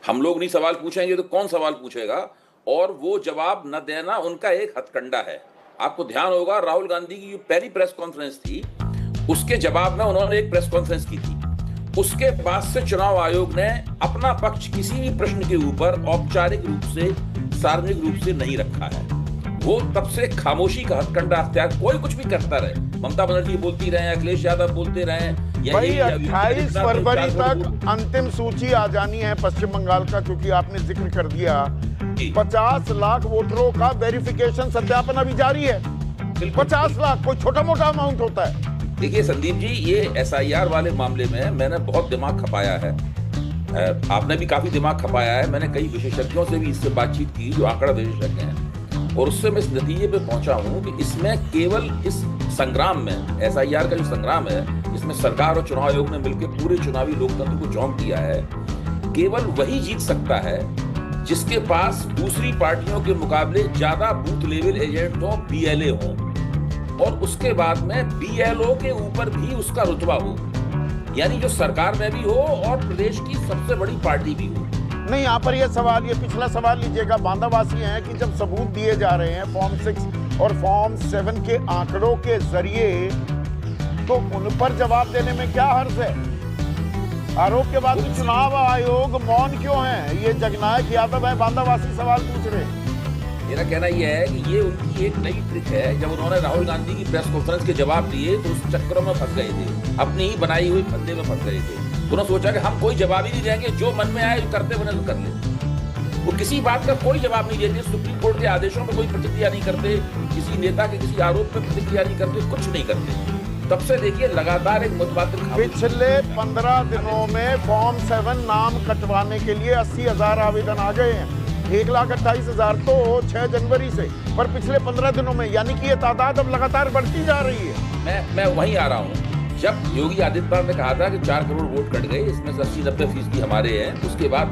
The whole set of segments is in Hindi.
हम लोग नहीं सवाल पूछेंगे तो कौन सवाल पूछेगा? और वो जवाब न देना उनका एक हथकंडा है। आपको ध्यान होगा राहुल गांधी की जो पहली प्रेस कॉन्फ्रेंस थी, उसके जवाब में उन्होंने एक प्रेस कॉन्फ्रेंस की थी। उसके बाद से चुनाव आयोग ने अपना पक्ष किसी भी प्रश्न के ऊपर औपचारिक रूप से, सार्वजनिक रूप से नहीं रखा है। वो तब से खामोशी का हथकंडा अख्तियार, कोई कुछ भी करता रहे, ममता बनर्जी बोलती रहे, अखिलेश यादव बोलते रहे, भाई 28 फरवरी तक अंतिम सूची आ जानी है पश्चिम बंगाल का, क्योंकि आपने जिक्र कर दिया 50 लाख वोटरों का वेरिफिकेशन सत्यापन अभी जारी है। 50 लाख कोई छोटा मोटा अमाउंट होता है? देखिए संदीप जी, ये SIR वाले मामले में मैंने बहुत दिमाग खपाया है, आपने भी काफी दिमाग खपाया है। मैंने कई विशेषज्ञों से भी इससे बातचीत की जो आंकड़ा विशेषज्ञ हैं, और उससे मैं इस नतीजे पे पहुंचा हूं कि इसमें केवल इस संग्राम में, SIR का जो संग्राम है, इसमें सरकार और चुनाव आयोग ने मिलकर पूरे चुनावी लोकतंत्र को झोंक दिया है। केवल वही जीत सकता है जिसके पास दूसरी पार्टियों के मुकाबले ज्यादा बूथ लेवल एजेंट हो, BLA हो, और उसके बाद में BLO के ऊपर भी उसका रुतबा हो, यानी जो सरकार में भी हो और प्रदेश की सबसे बड़ी पार्टी भी हो। नहीं, यहाँ पर ये सवाल, ये पिछला सवाल लीजिएगा, बांदावासी हैं कि जब सबूत दिए जा रहे हैं फॉर्म 6 और फॉर्म 7 के आंकड़ों के जरिए, तो उन पर जवाब देने में क्या हर्ज है? आरोप के बाद भी चुनाव आयोग मौन क्यों है? ये जगनायक यादव है, बांदावासी सवाल पूछ रहे हैं। मेरा कहना यह है कि ये उनकी एक नई ट्रिक है। जब उन्होंने राहुल गांधी की प्रेस कॉन्फ्रेंस के जवाब दिए तो उस चक्करों में फंस गए थे, अपनी ही बनाई हुई फंदे में फंस गए थे। उन्होंने सोचा कि हम कोई जवाब ही नहीं देंगे, जो मन में आए करते बने तो कर ले। वो किसी बात का कोई जवाब नहीं देते, सुप्रीम कोर्ट के आदेशों में कोई प्रतिक्रिया नहीं करते, किसी नेता के किसी आरोप पर प्रतिक्रिया नहीं करते, कुछ नहीं करते। तब से देखिए लगातार एक मुतवातिर पिछले 15 दिनों में फॉर्म 7 नाम कटवाने के लिए 80,000 आवेदन आ गए हैं। 1,28,000 तो 6 जनवरी से, पर पिछले 15 दिनों में, यानी कि ये तादाद अब लगातार बढ़ती जा रही है। मैं वहीं आ रहा हूँ। जब योगी आदित्यनाथ ने कहा था कि 4 करोड़ वोट कट गए, इसमें 80-90% हमारे हैं, उसके बाद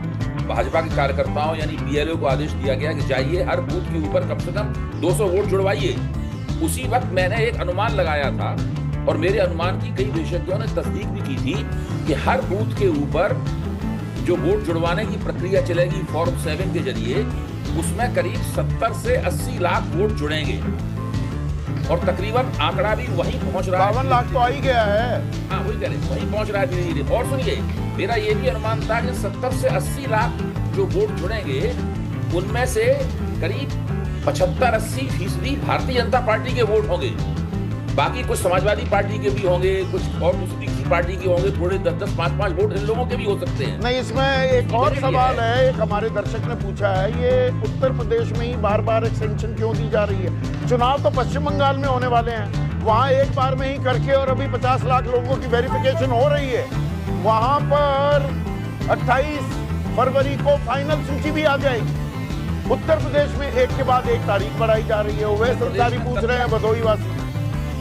भाजपा के कार्यकर्ताओं यानी BLO को आदेश दिया गया कि जाइए हर बूथ के ऊपर कम से कम 200 वोट जुड़वाइए। उसी वक्त मैंने एक अनुमान लगाया था, और मेरे अनुमान की कई विशेषज्ञों ने तस्दीक भी की थी कि हर बूथ के ऊपर जो वोट जुड़वाने की प्रक्रिया चलेगी फॉर्म 7 के जरिए, उसमें करीब 70 से 80 लाख वोट जुड़ेंगे, और तकरीबन आंकड़ा भी वहीं पहुंच रहा है। 52 लाख तो आ ही गया है। हाँ, वही करें, वहीं पहुंच रहा है धीरे धीरे। और सुनिए, मेरा ये भी अनुमान था कि 70 से 80 लाख जो वोट जुड़ेंगे, उनमें से करीब 75-80% भारतीय जनता पार्टी के वोट होंगे। बाकी कुछ समाजवादी पार्टी के भी होंगे, कुछ और दूसरी किसी पार्टी के होंगे, थोड़े 10-10, 5-5 वोट इन लोगों के भी हो सकते हैं। नहीं, इसमें एक और सवाल है, एक हमारे दर्शक ने पूछा है, ये उत्तर प्रदेश में ही बार बार एक्सटेंशन क्यों दी जा रही है? चुनाव तो पश्चिम बंगाल में होने वाले हैं, वहाँ एक बार में ही करके, और अभी 50 लाख लोगों की वेरिफिकेशन हो रही है। वहाँ पर 28 फरवरी को फाइनल सूची भी आ जाएगी। उत्तर प्रदेश में एक के बाद एक तारीख बढ़ाई जा रही है। वह सरकारी पूछ रहे हैं भदोही वासी,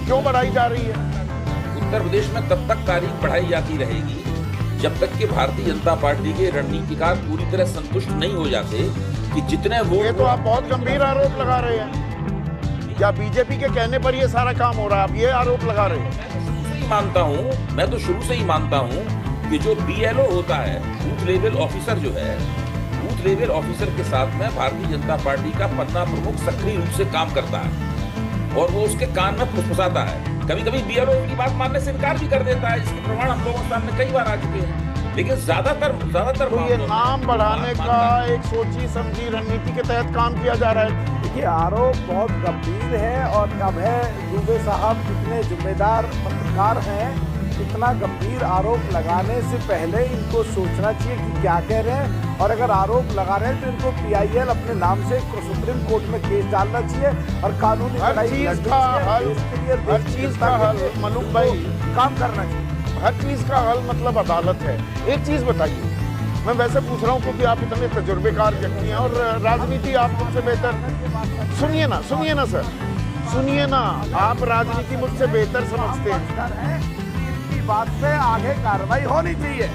क्यों बढ़ाई जा रही है? उत्तर प्रदेश में तब तक तारीख बढ़ाई जाती रहेगी जब तक कि भारतीय जनता पार्टी के रणनीतिकार पूरी तरह संतुष्ट नहीं हो जाते कि जितने वोट। ये तो आप बहुत गंभीर आरोप लगा रहे हैं। क्या बीजेपी के कहने पर ये सारा काम हो रहा है? आप ये आरोप लगा रहे हैं? मैं तो शुरू से ही मानता हूँ कि जो BLO होता है, बूथ लेवल ऑफिसर जो है, बूथ लेवल ऑफिसर के साथ में भारतीय जनता पार्टी का पन्ना प्रमुख सक्रिय रूप से काम करता है, और वो उसके कान में फुसफुसाता है। कभी कभी BLO की बात मानने से इनकार भी कर देता है, इसके प्रमाण हम लोगों के सामने कई बार आ चुके हैं। लेकिन ज्यादातर तो ये नाम बढ़ाने का एक सोची समझी रणनीति के तहत काम किया जा रहा है। देखिए, आरोप बहुत गंभीर है, और अभय दुबे साहब जितने जिम्मेदार पत्रकार हैं, इतना गंभीर आरोप लगाने से पहले इनको सोचना चाहिए कि क्या कह रहे हैं, और अगर आरोप लगा रहे हैं तो इनको PIL अपने नाम से सुप्रीम कोर्ट में केस डालना चाहिए, और कानूनी हर चीज का हल मलूक भाई काम करना चाहिए। हर चीज का हल मतलब अदालत है। एक चीज बताइए, मैं वैसे पूछ रहा हूँ क्योंकि आप इतने तजुर्बेकार व्यक्ति हैं और राजनीति आप मुझसे बेहतर। सुनिए ना सर, सुनिए ना, आप राजनीति मुझसे बेहतर समझते हैं। इनकी बात पे आगे कार्रवाई होनी चाहिए।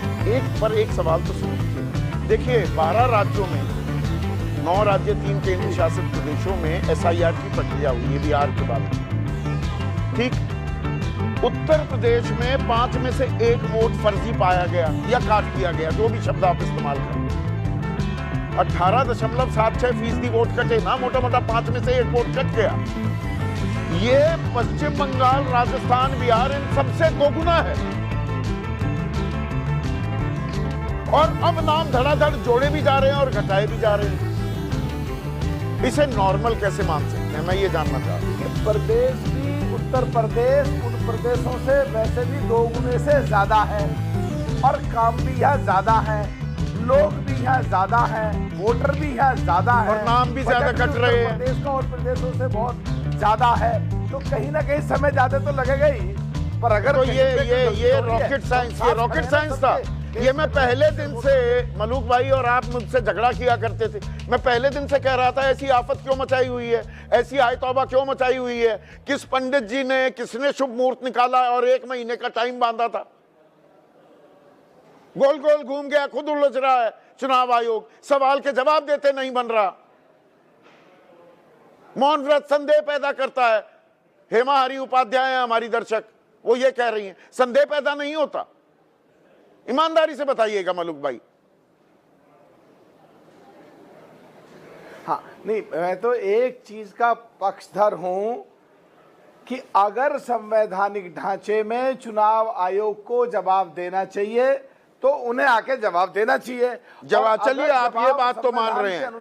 एक सवाल तो सुनिए। देखिए, 12 राज्यों में, 9 राज्य, 3 केंद्र शासित प्रदेशों में SIR की प्रक्रिया हुई है बिहार के बाद, ठीक। उत्तर प्रदेश में 5 में से 1 वोट फर्जी पाया गया या काट दिया गया, जो भी शब्द आप इस्तेमाल करें। 18.76% वोट कटे ना, मोटा मोटा 5 में से 1 वोट कट गया। ये पश्चिम बंगाल, राजस्थान, बिहार इन सबसे दोगुना है। और अब नाम धड़ाधड़ जोड़े भी जा रहे हैं और घटाए भी जा रहे हैं। इसे नॉर्मल कैसे मान सकते हैं, मैं ये जानना चाहता हूं। कि प्रदेश भी, उत्तर प्रदेश उन प्रदेशों से वैसे भी 2 गुने से ज्यादा है और काम भी यहाँ ज्यादा है, लोग भी यहाँ ज्यादा है, वोटर भी यहाँ ज्यादा है और नाम भी ज्यादा बजट कट रहे हैं। प्रदेश का और प्रदेशों से बहुत ज्यादा है, तो कहीं ना कहीं समय ज्यादा तो लगेगा ही। पर अगर तो कहीं पे कोई गलती ये हो रही है, रॉकेट तो साइंस, ये साफ रॉकेट खड़े साइंस रहना था। सबके ये मैं पहले दिन से, मलूक भाई और आप मुझसे झगड़ा किया करते थे, मैं पहले दिन से कह रहा था ऐसी आफत क्यों मचाई हुई है, ऐसी आय तौबा क्यों मचाई हुई है, किस पंडित जी ने, किसने शुभ मुहूर्त निकाला और 1 महीने का टाइम बांधा था। गोल गोल घूम गया, खुद उलझ रहा है चुनाव आयोग, सवाल के जवाब देते नहीं बन रहा, मौन व्रत संदेह पैदा करता है। हेमा हरि उपाध्याय है हमारी दर्शक, वो ये कह रही हैं संदेह पैदा नहीं होता। ईमानदारी से बताइएगा मलूक भाई। हाँ, नहीं, मैं तो एक चीज का पक्षधर हूं कि अगर संवैधानिक ढांचे में चुनाव आयोग को जवाब देना चाहिए तो उन्हें आके जवाब देना चाहिए। जवाब, और अगर चलिए आप ये जवाब बात तो मान संविधान रहे के हैं,